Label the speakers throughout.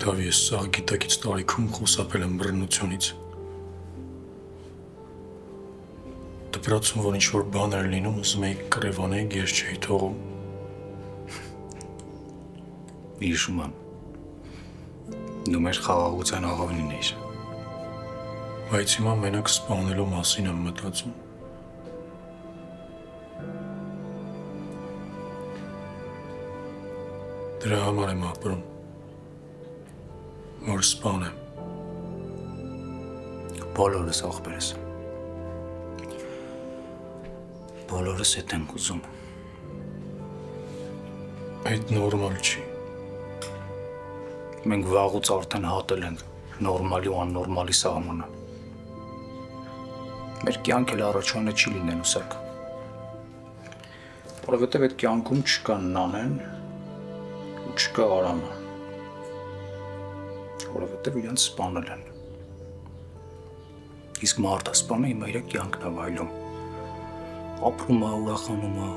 Speaker 1: Դավ ես սաղ գիտակից տարիքում խուսափել եմ բռնությունից։ Դպրոցում, որ ինչ-որ բան էր լինում, ուզում էի կռիվ անեինք, ես չէի թողում։
Speaker 2: Հիշում եմ, դու մեր խաղաղության աղավնին էիր։
Speaker 1: Բայց հիմա մենակ սպանելու մասին եմ մտածում։ Դրա համար եմ ապրում, որ սպանեմ։
Speaker 2: Բոլորս աղբերս։ Բոլորս էդ ենք ուզում։
Speaker 1: Այդ նորմալ չի։
Speaker 2: Մենք վաղուց արդեն հատել ենք նորմալի ու աննորմալի սահմանը։ Մեր կյանք էլ առաջանը չի լինելու սակ։ Որովհետև այդ կյանքում չկա Նանեն ու չկա Արամը։ Որովհետև իրենց սպանել են։ Իսկ մարդասպանը հիմա իր կյանքն է վայելում։ Ապրում է, ուրախանում է։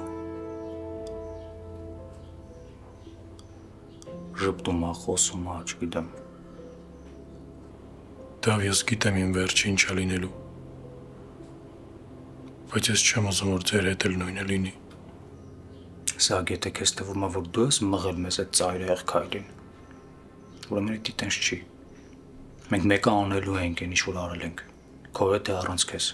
Speaker 2: Ժպտում է, խոսում է, չգիտեմ։
Speaker 1: Դավ ես գիտեմ իմ վերջը ինչ է լինելու։ Բայց ես չեմ ուզում, որ ձեր հետ էլ նույնը լինի։
Speaker 2: Սա եթե քեզ թվում է, որ դու ես մղել մեզ այդ ծայրահեղ քայլին, ուրեմն դա տենց չի։ Մենք մեկը անելու ենք այն ինչ որ արել ենք։ Քո հետ է առանց քեզ։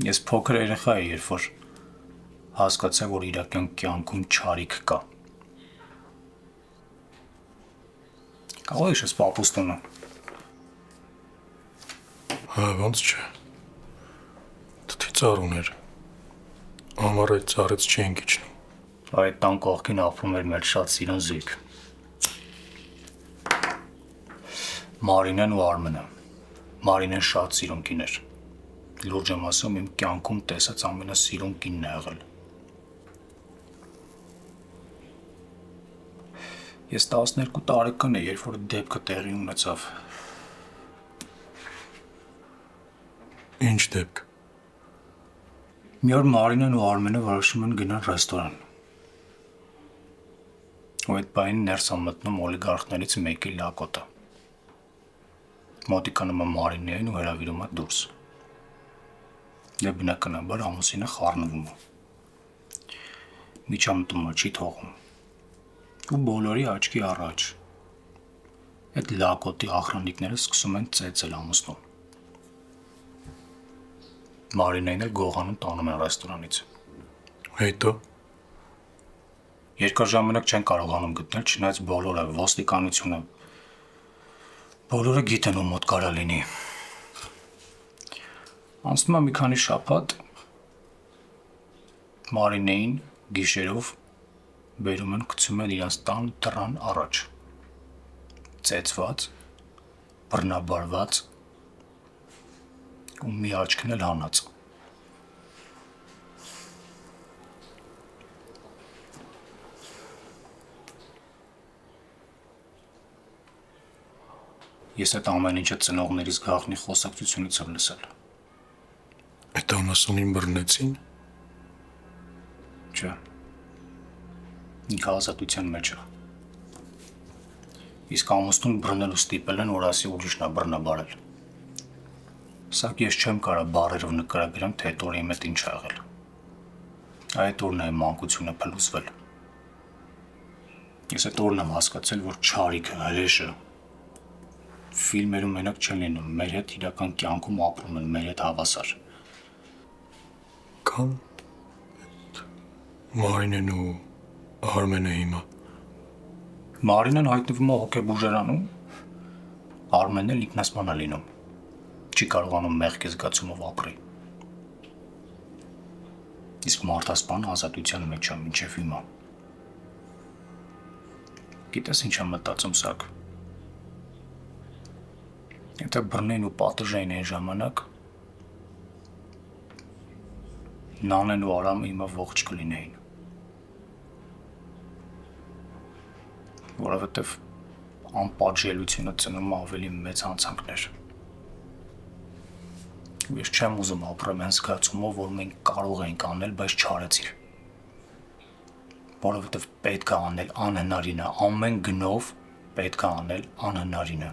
Speaker 2: Ես փոքր երեխա էի, երբ որ հասկացա, որ իրական կյանքում չարիք կա։ Կարող ես պապուստունը։
Speaker 1: Հա, ոնց չէ։ Թթի ծառ ուներ։ Ամառ այդ ծառից չենք իջնի։
Speaker 2: Այդ տան կողքին ապրում էր մեր շատ սիրուն զույգ։ Մարինեն ու Արմենը։ Մարինեն շատ սիրուն կին էր։ Լուրջ եմ ասում, իմ կյանքում տեսած ամենասիրուն կինն է եղել։ Ես 12 տարեկան էի, երբ որ դեպքը տեղի ունեցավ։
Speaker 1: Ինչ դեպք։
Speaker 2: Մի օր Մարինեն ու Արմենը որոշում են գնալ ռեստորան։ Ու այդ բանին ներս է մտնում օլիգարխներից մեկի լակոտը։ Մոտիկանում է Մարինեին ու հրավիրում է դուրս։ Դե բնականաբար ամուսինը խառնվում է։ Միջամտումը չի թողում։ Ու բոլորի աչքի առաջ այդ լակոտի ախրանիկները սկսում են ծեծել ամուսնուն։ Մարինեին էլ գողանում տանում են ռեստորանից։
Speaker 1: Հետո
Speaker 2: Երկար ժամանակ չեն կարողանում գտնել, չնայած բոլորը, ոստիկանությունը, բոլորը գիտեն ու մոտ կարա լինի։ Անցնում է մի քանի շաբաթ, Մարինեին գիշերով բերում են գցում են իրանց տան դռան առաջ։ Ծեծված, բռնաբարված ու մի աչքն էլ հանած։ Ես այդ ամեն ինչը ծնողներիս գաղտնի խոսակցությունից եմ լսել։
Speaker 1: այդ ամասունին բռնեցին։
Speaker 2: Չէ։ Ինքը ազատության մեջ է։ Իսկ ամուսնուն բռնելու ստիպել են, որ ասի ուրիշն է բռնաբարել։ Սակ ես չեմ կարող բառերով նկարագրեմ, թե այդ օրը իմ հետ ինչ ա եղել։ Այդ օրն է մանկությունը փլուզվել։ Ես այդ օրն եմ հասկացել, որ չարիքը, հրեշը ֆիլմերում մենակ չեն լինում, մեր հետ իրական կյանքում ապրում են, մեր հետ հավասար։
Speaker 1: Կամ Մարինեն ու Արմենը հիմա։
Speaker 2: Մարինեն հայտնվում է հոգեբուժարանում, Արմենն էլ ինքնասպան է լինում, չի կարողանում մեղքի զգացումով ապրի։ Իսկ մարդասպանը ազատության մեջ է մինչև հիմա։ Գիտես ինչ եմ մտածում սակ։ Եթե բռնեին ու պատժեին այն ժամանակ, Նանեն ու Արամը հիմա ողջ կլինեին։ Որովհետև անպատժելիությունը ծնում ավելի մեծ հանցանքներ։ ու ես չեմ ուզում ապրեմ այն զգացումով, որ մենք կարող ենք անել, բայց չարեցիր։ Որովհետև պետք է անել անհնարինը, ամեն գնով պետք է անել անհնարինը։